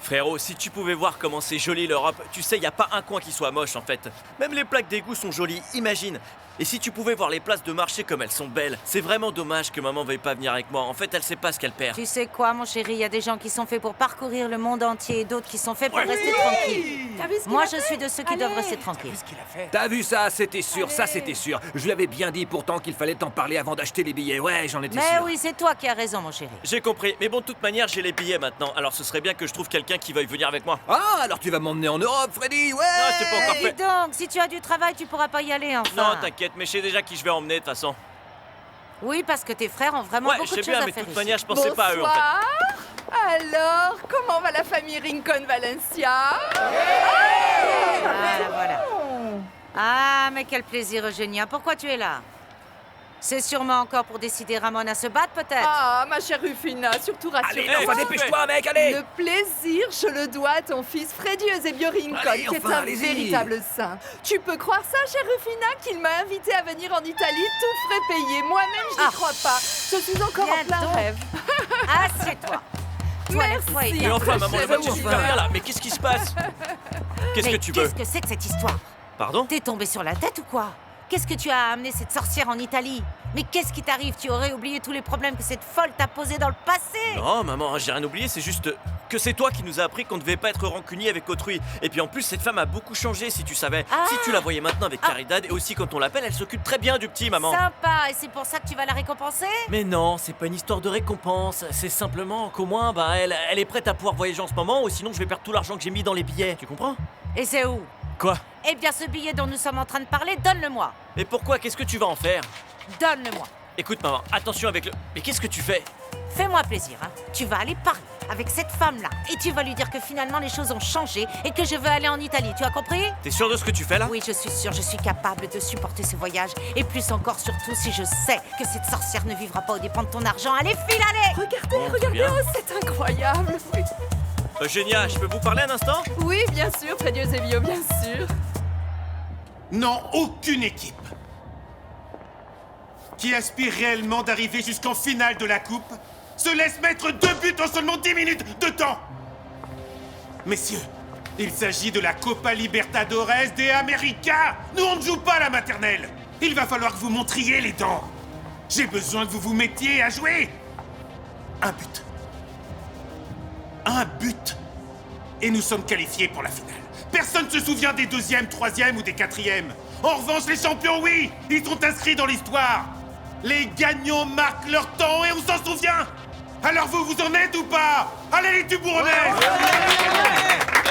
Speaker 6: Frérot, si tu pouvais voir comment c'est joli l'Europe, tu sais, y a pas un coin qui soit moche en fait. Même les plaques d'égout sont jolies, imagine. Et si tu pouvais voir les places de marché comme elles sont belles, c'est vraiment dommage que maman veuille pas venir avec moi. En fait, elle sait pas ce qu'elle perd.
Speaker 5: Tu sais quoi, mon chéri, il y a des gens qui sont faits pour parcourir le monde entier et d'autres qui sont faits pour rester tranquilles. Moi, je suis de ceux qui doivent rester tranquilles.
Speaker 21: T'as vu ça? C'était sûr, ça c'était sûr. Je lui avais bien dit pourtant qu'il fallait t'en parler avant d'acheter les billets. Ouais, j'en étais sûr.
Speaker 5: Mais oui, c'est toi qui as raison, mon chéri.
Speaker 6: J'ai compris, mais bon, de toute manière, j'ai les billets maintenant. Alors ce serait bien que je trouve quelqu'un qui veuille venir avec moi.
Speaker 21: Ah, alors tu vas m'emmener en Europe, Freddy? Ouais!
Speaker 6: Non, c'est pas encore fait.
Speaker 5: Dis donc, si tu as du travail, tu pourras pas y aller, enfin.
Speaker 6: Non, t'inquiète, mais je sais déjà qui je vais emmener de toute façon.
Speaker 5: Oui, parce que tes frères ont vraiment beaucoup de choses à faire.
Speaker 6: Ouais, je sais bien, mais de toute manière, je pensais pas à eux en fait.
Speaker 16: Bonsoir. Alors, comment va la famille Rincon Valencia?
Speaker 5: Voilà. Ah, mais quel plaisir, Eugénia. Pourquoi tu es là? C'est sûrement encore pour décider Ramon à se battre, peut-être?
Speaker 16: Ah, ma chère Rufina, surtout rassure-toi.
Speaker 21: Allez, enfin, dépêche-toi, mec, allez!
Speaker 16: Le plaisir, je le dois à ton fils Freddy Eusebio Rincon,
Speaker 21: Allez,
Speaker 16: qui est
Speaker 21: enfin,
Speaker 16: un
Speaker 21: allez-y.
Speaker 16: véritable saint. Tu peux croire ça, chère Rufina, qu'il m'a invité à venir en Italie, tout frais payé. Moi-même, je n'y crois pas. Je suis encore en plein rêve.
Speaker 5: Assieds-toi.
Speaker 16: Merci.
Speaker 6: Mais enfin, maman, le match est super bien là. Mais qu'est-ce qui se passe? Qu'est-ce que tu veux?
Speaker 5: Qu'est-ce que c'est que cette histoire?
Speaker 6: Pardon?
Speaker 5: T'es tombé sur la tête ou quoi? Qu'est-ce que tu as amené cette sorcière en Italie? Mais qu'est-ce qui t'arrive? Tu aurais oublié tous les problèmes que cette folle t'a posés dans le passé?
Speaker 6: Non, maman, j'ai rien oublié, c'est juste que c'est toi qui nous as appris qu'on ne devait pas être rancunier avec autrui. Et puis en plus, cette femme a beaucoup changé, si tu savais. Si tu la voyais maintenant avec Caridad, et aussi quand on l'appelle, elle s'occupe très bien du petit, maman.
Speaker 5: Sympa, et c'est pour ça que tu vas la récompenser?
Speaker 6: Mais non, c'est pas une histoire de récompense. C'est simplement qu'au moins, elle est prête à pouvoir voyager en ce moment, ou sinon je vais perdre tout l'argent que j'ai mis dans les billets. Tu comprends?
Speaker 5: Et c'est où?
Speaker 6: Quoi?
Speaker 5: Eh bien, ce billet dont nous sommes en train de parler, donne-le-moi.
Speaker 6: Mais pourquoi? Qu'est-ce que tu vas en faire?
Speaker 5: Donne-le-moi.
Speaker 6: Écoute, maman, attention avec le... Mais qu'est-ce que tu fais?
Speaker 5: Fais-moi plaisir, hein. Tu vas aller parler avec cette femme-là et tu vas lui dire que finalement les choses ont changé et que je veux aller en Italie. Tu as compris?
Speaker 6: T'es sûr de ce que tu fais là?
Speaker 5: Oui, je suis sûre. Je suis capable de supporter ce voyage. Et plus encore, surtout, si je sais que cette sorcière ne vivra pas aux dépens de ton argent. Allez, file, allez!
Speaker 16: Regardez,
Speaker 6: bien.
Speaker 16: oh, c'est incroyable. Oui.
Speaker 6: Eugénia, je peux vous parler un instant?
Speaker 16: Oui, bien sûr, Freddy Eusebio, bien sûr.
Speaker 1: Non, aucune équipe qui aspire réellement d'arriver jusqu'en finale de la Coupe se laisse mettre 2 buts en seulement 10 minutes de temps. Messieurs, il s'agit de la Copa Libertadores de América. Nous, on ne joue pas à la maternelle. Il va falloir que vous montriez les dents. J'ai besoin que vous vous mettiez à jouer. Un but. Un but. Et nous sommes qualifiés pour la finale. Personne ne se souvient des 2e, 3e ou des 4e. En revanche, les champions, oui, ils sont inscrits dans l'histoire. Les gagnants marquent leur temps et on s'en souvient. Alors vous en êtes ou pas? Allez les Tiburonais!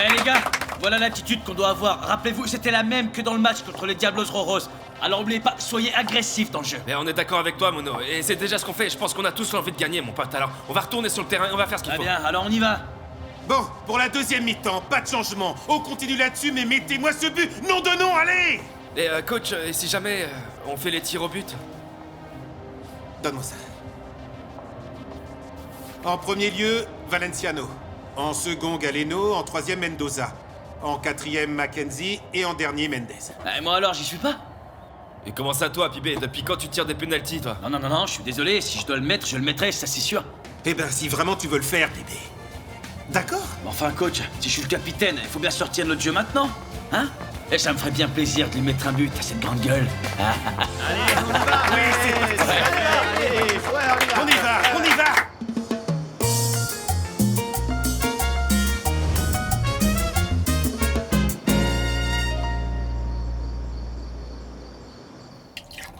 Speaker 11: Eh les gars, voilà l'attitude qu'on doit avoir. Rappelez-vous, c'était la même que dans le match contre les Diablos Rojos. Alors n'oubliez pas, soyez agressifs dans le jeu.
Speaker 12: Mais on est d'accord avec toi, Mono. Et c'est déjà ce qu'on fait. Je pense qu'on a tous l'envie de gagner, mon pote. Alors, on va retourner sur le terrain et on va faire ce qu'il faut.
Speaker 11: Bien, alors on y va.
Speaker 1: Bon, pour la 2e mi-temps, pas de changement. On continue là-dessus, mais mettez-moi ce but. Nom de nom, allez!
Speaker 12: Et coach, et si jamais on fait les tirs au but?
Speaker 1: Donne-moi ça. En premier lieu, Valenciano. En second, Galeno. En 3e, Mendoza. En 4e, Mackenzie. Et en dernier, Mendez.
Speaker 11: Et moi alors, j'y suis pas.
Speaker 12: Et comment ça, toi, Pibé? Depuis quand tu tires des penalties, toi?
Speaker 11: Non, je suis désolé. Si je dois le mettre, je le mettrai, ça c'est sûr.
Speaker 1: Eh ben, si vraiment tu veux le faire, bébé. D'accord?
Speaker 11: Enfin, coach, si je suis le capitaine, il faut bien sortir notre jeu maintenant. Hein? Et ça me ferait bien plaisir de lui mettre un but à cette grande gueule.
Speaker 1: Allez, on y va! Oui, c'est parti! Allez, on y va! On y va!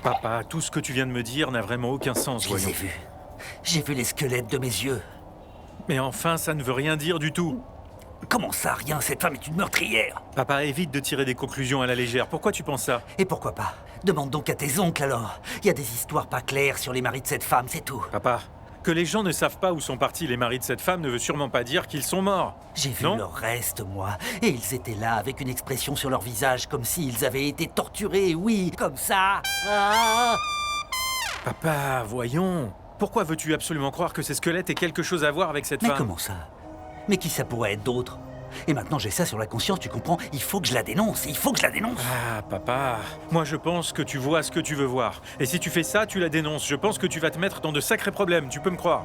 Speaker 7: Papa, tout ce que tu viens de me dire n'a vraiment aucun sens,
Speaker 2: Je les ai
Speaker 7: voyons.
Speaker 2: vus. J'ai vu les squelettes de mes yeux.
Speaker 7: Mais enfin, ça ne veut rien dire du tout.
Speaker 2: Comment ça, rien? Cette femme est une meurtrière.
Speaker 7: Papa, évite de tirer des conclusions à la légère. Pourquoi tu penses ça?
Speaker 2: Et pourquoi pas? Demande donc à tes oncles alors. Il y a des histoires pas claires sur les maris de cette femme, c'est tout.
Speaker 7: Papa, que les gens ne savent pas où sont partis les maris de cette femme ne veut sûrement pas dire qu'ils sont morts.
Speaker 2: J'ai vu
Speaker 7: Non?
Speaker 2: leur reste, moi. Et ils étaient là avec une expression sur leur visage comme s'ils avaient été torturés, oui, comme ça. Ah!
Speaker 7: Papa, voyons. Pourquoi veux-tu absolument croire que ces squelettes aient quelque chose à voir avec cette
Speaker 2: Mais
Speaker 7: femme?
Speaker 2: comment ça? Mais qui ça pourrait être d'autre? Et maintenant j'ai ça sur la conscience, tu comprends? Il faut que je la dénonce, il faut que je la dénonce.
Speaker 7: Ah, papa, moi je pense que tu vois ce que tu veux voir. Et si tu fais ça, tu la dénonces. Je pense que tu vas te mettre dans de sacrés problèmes, tu peux me croire.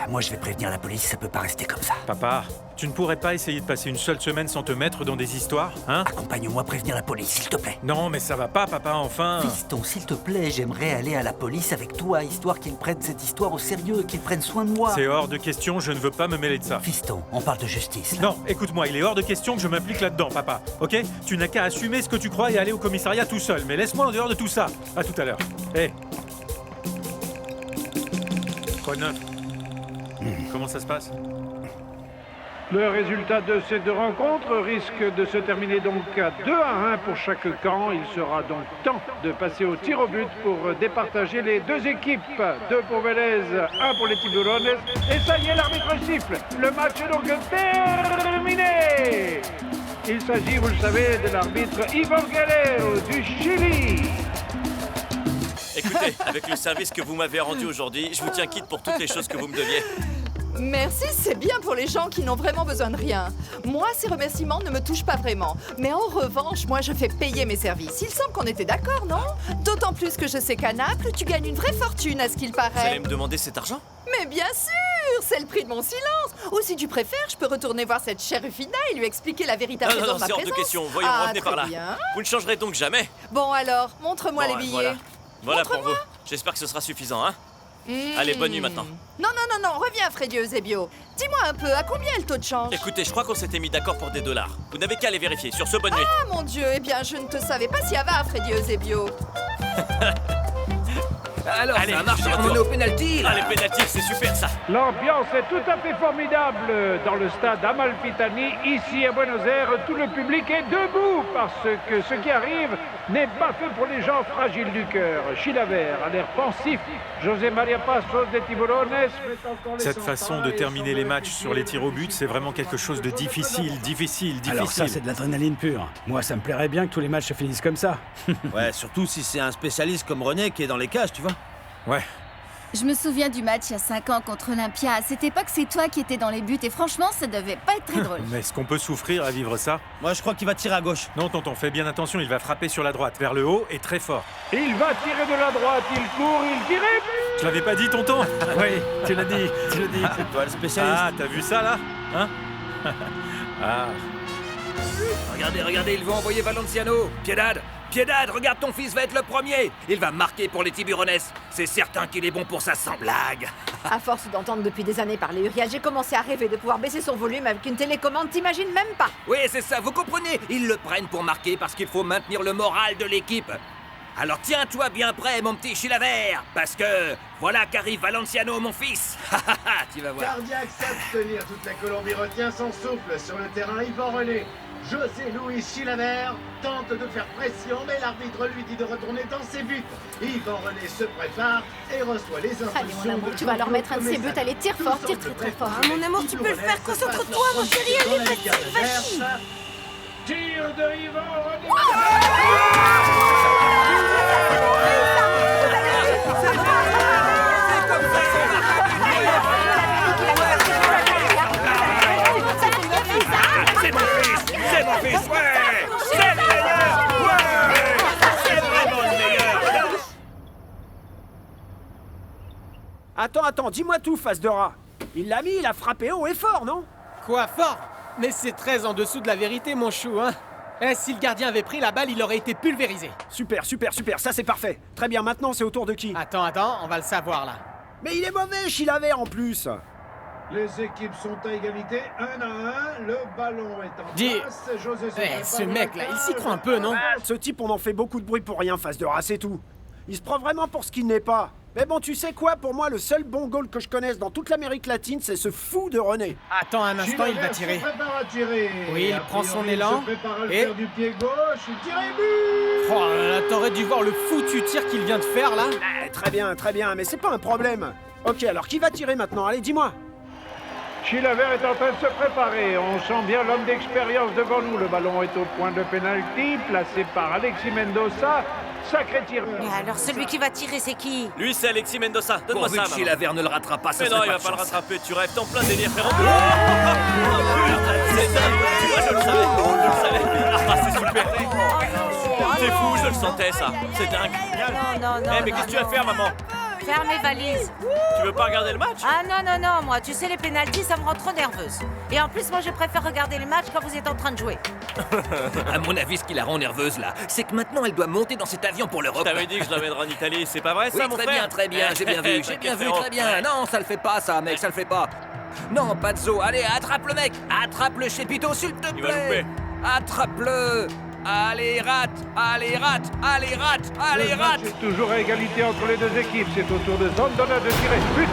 Speaker 2: Moi je vais prévenir la police, ça peut pas rester comme ça.
Speaker 7: Papa, tu ne pourrais pas essayer de passer une seule semaine sans te mettre dans des histoires, hein?
Speaker 2: Accompagne-moi prévenir la police, s'il te plaît.
Speaker 7: Non, mais ça va pas, papa, enfin.
Speaker 2: Fiston, s'il te plaît, j'aimerais aller à la police avec toi, histoire qu'ils prennent cette histoire au sérieux, qu'ils prennent soin de moi.
Speaker 7: C'est hors de question, je ne veux pas me mêler de ça.
Speaker 2: Fiston, on parle de justice, là.
Speaker 7: Non, écoute-moi, il est hors de question que je m'implique là-dedans, papa. Ok? Tu n'as qu'à assumer ce que tu crois et aller au commissariat tout seul. Mais laisse-moi en dehors de tout ça. À tout à l'heure. Hé. Quoi de neuf? Comment ça se passe?
Speaker 15: Le résultat de ces deux rencontres risque de se terminer donc à 2-1 pour chaque camp. Il sera donc temps de passer au tir au but pour départager les deux équipes. 2 pour Vélez, 1 pour les Tiburones. Et ça y est, l'arbitre siffle. Le match est donc terminé. Il s'agit, vous le savez, de l'arbitre Ivan Guerrero du Chili.
Speaker 6: Écoutez, avec le service que vous m'avez rendu aujourd'hui, je vous tiens quitte pour toutes les choses que vous me deviez.
Speaker 16: Merci, c'est bien pour les gens qui n'ont vraiment besoin de rien. Moi, ces remerciements ne me touchent pas vraiment. Mais en revanche, moi, je fais payer mes services. Il semble qu'on était d'accord, non? D'autant plus que je sais qu'à Naples, tu gagnes une vraie fortune, à ce qu'il paraît.
Speaker 6: Vous allez me demander cet argent?
Speaker 16: Mais bien sûr, c'est le prix de mon silence. Ou si tu préfères, je peux retourner voir cette chère Rufina et lui expliquer la véritable raison de ma
Speaker 6: c'est hors
Speaker 16: présence.
Speaker 6: de question. Voyons, revenez par là.
Speaker 16: Bien.
Speaker 6: Vous ne changerez donc jamais.
Speaker 16: Bon alors, montre-moi les billets.
Speaker 6: Voilà pour vous. J'espère que ce sera suffisant, hein? Allez, bonne nuit maintenant.
Speaker 16: Non, reviens, Freddy Eusebio. Dis-moi un peu, à combien est le taux de change?
Speaker 6: Écoutez, je crois qu'on s'était mis d'accord pour des dollars. Vous n'avez qu'à les vérifier. Sur ce, bonne nuit.
Speaker 16: Ah, mon Dieu, eh bien, je ne te savais pas si avare, Freddy Eusebio.
Speaker 21: Alors,
Speaker 6: allez,
Speaker 21: ça a marché, on est au pénalty.
Speaker 6: Ah, les pénaltys, c'est super ça.
Speaker 15: L'ambiance est tout à fait formidable dans le stade Amalfitani. Ici à Buenos Aires, tout le public est debout parce que ce qui arrive n'est pas fait pour les gens fragiles du cœur. Chilavert a l'air pensif. José Maria Passos des Tiburones.
Speaker 7: Cette façon de terminer les matchs sur les tirs au but, c'est vraiment quelque chose de difficile.
Speaker 8: Alors ça, c'est de l'adrénaline pure. Moi, ça me plairait bien que tous les matchs se finissent comme ça.
Speaker 3: Ouais, surtout si c'est un spécialiste comme René qui est dans les cages, tu vois.
Speaker 7: Ouais.
Speaker 10: Je me souviens du match il y a 5 ans contre Olympia. À cette époque, c'est toi qui étais dans les buts et franchement, ça devait pas être très drôle.
Speaker 7: Mais est-ce qu'on peut souffrir à vivre ça?
Speaker 3: Moi, je crois qu'il va tirer à gauche.
Speaker 7: Non, tonton, fais bien attention, il va frapper sur la droite, vers le haut et très fort.
Speaker 15: Il va tirer de la droite, il court, il tire.
Speaker 7: Je l'avais pas dit, tonton? Oui, tu l'as dit,
Speaker 3: C'est toi le spécialiste.
Speaker 7: Ah, t'as vu ça, là? Hein? Ah.
Speaker 21: Regardez, ils vont envoyer Valenciano. Piedad, regarde, ton fils va être le premier. Il va marquer pour les Tiburones. C'est certain qu'il est bon pour ça, sans blague.
Speaker 13: À force d'entendre depuis des années parler Uriel, j'ai commencé à rêver de pouvoir baisser son volume avec une télécommande, t'imagines même pas.
Speaker 21: Oui, c'est ça, vous comprenez? Ils le prennent pour marquer parce qu'il faut maintenir le moral de l'équipe. Alors tiens-toi bien prêt, mon petit Chilavert, parce que voilà qu'arrive Valenciano, mon fils. Tu vas voir.
Speaker 23: Cardiaque s'abstenir, toute la Colombie retient son souffle. Sur le terrain, Yvan René. José Luis Chilavert tente de faire pression, mais l'arbitre lui dit de retourner dans ses buts. Yvan René se prépare et reçoit les instructions.
Speaker 13: Allez, mon amour, tu vas leur mettre un de ses buts. Allez, tire fort, tire très fort. Ah, mon amour, tu peux le faire, concentre-toi, mon chéri, allez, vas-y.
Speaker 15: Tir de Yvan René.
Speaker 21: C'est mon fils, ouais! C'est le meilleur! Ouais! C'est vraiment le meilleur!
Speaker 20: Attends, dis-moi tout, face de rat. Il l'a mis, il a frappé haut et fort, non?
Speaker 9: Quoi, fort? Mais c'est très en dessous de la vérité, mon chou, hein? Eh, si le gardien avait pris la balle, il aurait été pulvérisé.
Speaker 20: Super, ça c'est parfait. Très bien, maintenant c'est au tour de qui?
Speaker 9: Attends, on va le savoir, là.
Speaker 20: Mais il est mauvais, Chilavert, en plus.
Speaker 15: Les équipes sont à égalité, 1-1. Le ballon est en place. José
Speaker 9: ce mec-là, il s'y croit un peu, non?
Speaker 20: Ce type, on en fait beaucoup de bruit pour rien, face de rat, c'est tout. Il se prend vraiment pour ce qu'il n'est pas. Mais bon, tu sais quoi? Pour moi, le seul bon goal que je connaisse dans toute l'Amérique latine, c'est ce fou de René.
Speaker 9: Attends un instant, il va tirer. Oui, il prend son élan. Et...
Speaker 23: du pied gauche, il tire et but.
Speaker 9: Oh là là, t'aurais dû voir le foutu tir qu'il vient de faire, là.
Speaker 20: Très bien, mais c'est pas un problème. Ok, alors qui va tirer maintenant? Allez, dis-moi.
Speaker 15: Chilavert est en train de se préparer. On sent bien l'homme d'expérience devant nous. Le ballon est au point de pénalty, placé par Alexis Mendoza. Sacré tir.
Speaker 5: Mais alors celui qui va tirer, c'est qui?
Speaker 6: Lui, c'est Alexis Mendoza. Donne-moi
Speaker 21: Pourvu
Speaker 6: ça,
Speaker 21: que
Speaker 6: maman.
Speaker 21: Chilavert ne le ratera pas, ça
Speaker 6: Mais
Speaker 21: serait
Speaker 6: non, il
Speaker 21: pas
Speaker 6: va
Speaker 21: de
Speaker 6: pas le
Speaker 21: chance.
Speaker 6: rattraper. Tu rêves, t'en plein délire, frérot. C'est dingue. Tu vois, je le savais. Ah, c'est super. T'es fou, je le sentais, ça. C'est dingue.
Speaker 5: Non,
Speaker 6: Eh, mais qu'est-ce que tu vas faire, maman?
Speaker 5: Faire mes valises.
Speaker 6: Tu veux pas regarder le match?
Speaker 5: Ah non, moi, tu sais, les pénaltys, ça me rend trop nerveuse. Et en plus, moi, je préfère regarder les matchs quand vous êtes en train de jouer.
Speaker 21: À mon avis, ce qui la rend nerveuse, là, c'est que maintenant, elle doit monter dans cet avion pour l'Europe.
Speaker 6: T'avais dit que je l'emmènerai en Italie, c'est pas vrai, ça,
Speaker 21: Oui,
Speaker 6: mon
Speaker 21: très
Speaker 6: frère?
Speaker 21: bien, très bien, j'ai bien vu, très bien. Non, ça le fait pas, ça, mec, ça le fait pas. Non, Pazzo, allez, attrape le mec. Attrape le chépito, s'il te
Speaker 6: Il va
Speaker 21: plaît.
Speaker 6: louper.
Speaker 21: Attrape-le. Allez, rate.
Speaker 15: Le match est toujours à égalité entre les deux équipes. C'est au tour de Zondona de tirer. But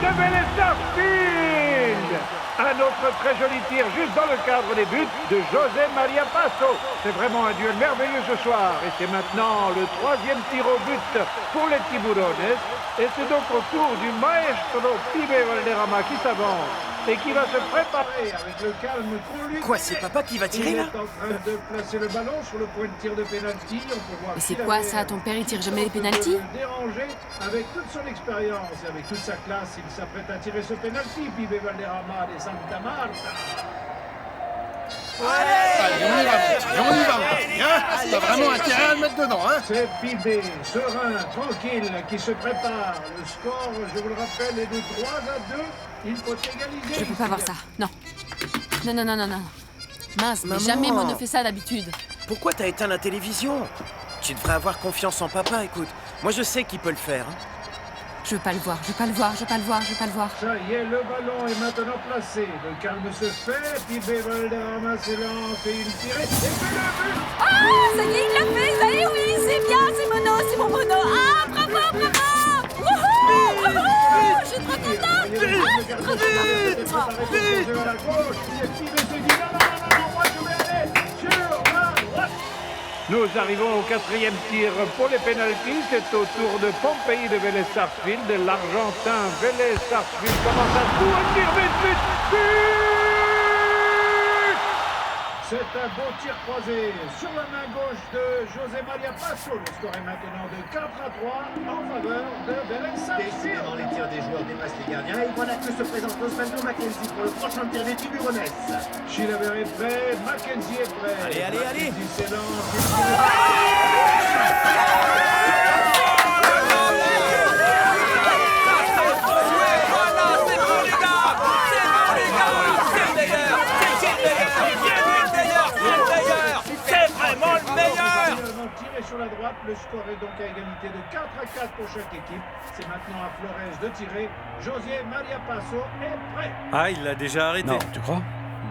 Speaker 15: de Vélez Sarsfield. Un autre très joli tir juste dans le cadre des buts de José Maria Passo. C'est vraiment un duel merveilleux ce soir. Et c'est maintenant le troisième tir au but pour les Tiburones. Et c'est donc au tour du maestro Pibe Valderrama qui s'avance et qui va se préparer avec le calme qu'on lui.
Speaker 20: Quoi, c'est papa qui va tirer, là?
Speaker 15: Il est en train de placer le ballon sur le point de tir de pénalty. On peut voir
Speaker 22: Mais c'est quoi ça? Ton père il tire jamais les pénaltys?
Speaker 15: Dérangé avec toute son expérience et avec toute sa classe, il s'apprête à tirer ce pénalty. Pibe Valderrama de Santa Marta.
Speaker 23: Allez, on y va. T'as vraiment intérêt à le mettre dedans, hein?
Speaker 15: C'est Pibé, serein, tranquille, qui se prépare. Le score, je vous le rappelle, est de 3-2. Il faut égaliser.
Speaker 22: Je peux pas voir ça. Non. Non. Mince, mais
Speaker 20: Maman.
Speaker 22: jamais moi ne fait ça d'habitude.
Speaker 20: Pourquoi t'as éteint la télévision? Tu devrais avoir confiance en papa, écoute. Moi, je sais qu'il peut le faire. Hein.
Speaker 22: Je veux pas le voir.
Speaker 15: Ça y est, le ballon est maintenant placé. Le calme se fait. Pibé Valderrama s'élance et il tire. Et fait le but.
Speaker 22: Ah, ça y est, il l'a fait. Ça y est, oui, c'est bien, c'est mon mono. Ah, bravo. Wouhou. Je suis trop contente.
Speaker 15: À la gauche. Et Pibé se dit non, moi je vais aller sur la droite. Nous arrivons au quatrième tir pour les pénaltys. C'est au tour de Pompei de Vélez Sarsfield. L'Argentin Vélez Sarsfield commence à tout un tir, but. C'est un beau tir croisé sur la main gauche de José Maria Passo. Le score est maintenant de 4-3 en faveur de Vélez Sarsfield.
Speaker 23: Décidément, les tirs des joueurs dépassent les gardiens. Et voilà que se présente Osvaldo Mackenzie pour le prochain tir des Tiburones.
Speaker 15: Chilavert est prêt, Mackenzie est prêt.
Speaker 3: Allez.
Speaker 15: Mackenzie s'élance, il tiré sur la droite, le score est donc à égalité de 4-4 pour chaque équipe. C'est maintenant à Flores de tirer. José Maria Passo est prêt.
Speaker 7: Ah, il l'a déjà arrêté.
Speaker 8: Non, tu crois?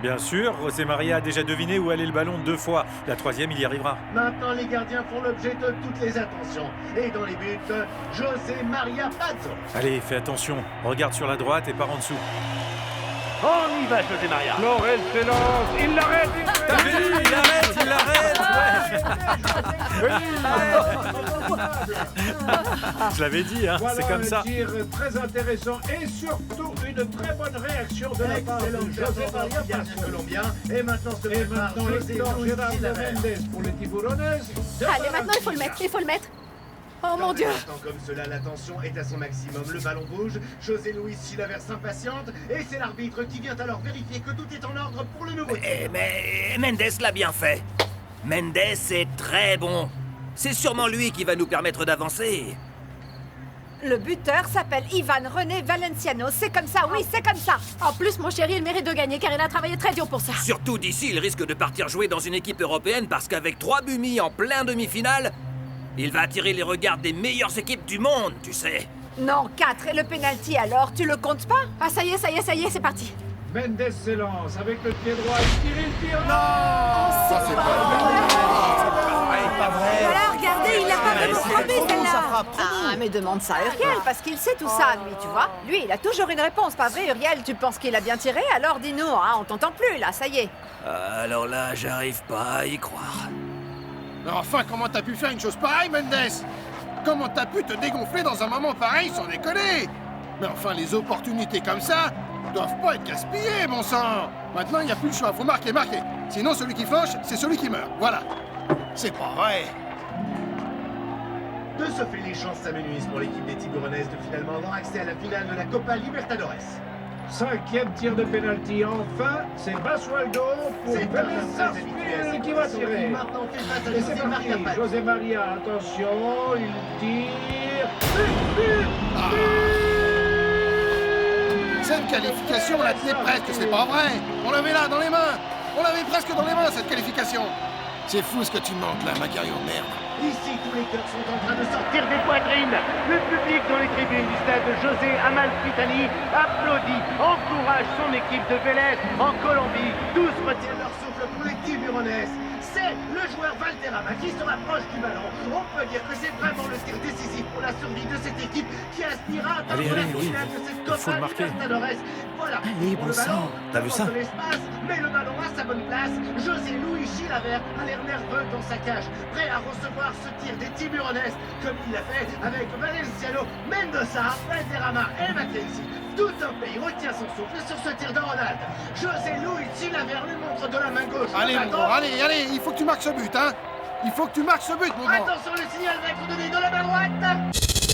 Speaker 7: Bien sûr, José Maria a déjà deviné où allait le ballon 2 fois. La troisième, il y arrivera.
Speaker 23: Maintenant, les gardiens font l'objet de toutes les attentions. Et dans les buts, José Maria Passo.
Speaker 7: Allez, fais attention. Regarde sur la droite et par en dessous.
Speaker 23: On y va, José Maria.
Speaker 15: Flores s'élance, il l'arrête.
Speaker 7: T'as vu? Il l'arrête. Je l'avais dit, hein,
Speaker 15: Voilà
Speaker 7: c'est comme ça.
Speaker 15: un tir très intéressant et surtout une très bonne réaction de la part de José Maria Passo.
Speaker 23: Colombien. Et maintenant,
Speaker 15: l'excellent Gérard Mendes pour les Tiburones.
Speaker 13: Allez, maintenant, il faut le mettre. Oh mon Dieu!
Speaker 23: Tant comme cela, la tension est à son maximum. Le ballon bouge, José Luis Chilavert s'impatiente et c'est l'arbitre qui vient alors vérifier que tout est en ordre pour le nouveau tir.
Speaker 21: Mais Mendes l'a bien fait. Mendes est très bon. C'est sûrement lui qui va nous permettre d'avancer.
Speaker 13: Le buteur s'appelle Ivan René Valenciano. C'est comme ça, oui, c'est comme ça. En plus, mon chéri, il mérite de gagner car il a travaillé très dur pour ça.
Speaker 21: Surtout d'ici, il risque de partir jouer dans une équipe européenne parce qu'avec 3 buts mis en plein demi-finale, il va attirer les regards des meilleures équipes du monde, tu sais.
Speaker 13: Non, 4. Et le penalty alors, tu le comptes pas? Ah, ça y est, c'est parti.
Speaker 15: Mendes s'élance avec le pied droit, il tire. Non!
Speaker 13: Voilà, regardez, Mais il a pas vraiment frappé, celle-là.
Speaker 16: Ah, mais demande ça à Uriel, parce qu'il sait tout ça, lui, tu vois. Lui, il a toujours une réponse, pas vrai, Uriel? Tu penses qu'il a bien tiré? Alors dis-nous, hein, on t'entend plus, là, ça y est.
Speaker 21: Alors là, j'arrive pas à y croire.
Speaker 14: Mais enfin, comment t'as pu faire une chose pareille, Mendes? Comment t'as pu te dégonfler dans un moment pareil sans déconner? Mais enfin, les opportunités comme ça doivent pas être gaspillées, bon sang! Maintenant, il n'y a plus le choix, faut marquer. Sinon, celui qui flanche, c'est celui qui meurt. Voilà. C'est pas vrai.
Speaker 23: De ce fait, les chances s'amenuisent pour l'équipe des Tiburones de finalement avoir accès à la finale de la Copa Libertadores.
Speaker 15: 5e tir de pénalty, enfin, c'est Basualdo pour Vélez qui va tirer.
Speaker 23: Maintenant, fait face à
Speaker 15: Et c'est
Speaker 23: José
Speaker 15: parti,
Speaker 23: Maria.
Speaker 15: José Maria, attention, il tire.
Speaker 14: Cette qualification, on la tenait presque, c'est pas vrai. On l'avait là, dans les mains. On l'avait presque dans les mains, cette qualification. C'est fou ce que tu manques là, Macario, merde.
Speaker 23: Ici, tous les cœurs sont en train de sortir. Tire des poitrines. Le public dans les tribunes du stade de José Amalfitani applaudit, encourage son équipe de Vélez en Colombie. Tous retiennent leur souffle pour les Tiburones. C'est le joueur Valderrama qui se rapproche du ballon. On peut dire que c'est vraiment le tir décisif pour la survie de cette équipe qui aspirera à atteindre la finale de cette Copa Libertadores. Voilà.
Speaker 3: Allez, bon sang. T'as vu ça?
Speaker 23: L'espace, mais le ballon à sa bonne place. José Luis Chilavert a l'air nerveux dans sa cage, prêt à recevoir ce tir des Tiburones, comme il l'a fait avec Valenciano, Mendoza, Valderrama et Mackenzie. Tout un pays retient son souffle sur ce tir de Ronald. José Luis Chilavert lui montre de la main gauche.
Speaker 14: Allez, mon gros, allez, il faut que tu marques ce but, hein. Il faut que tu marques ce but, mon gros.
Speaker 23: Attention, le signal va être donné de la main droite.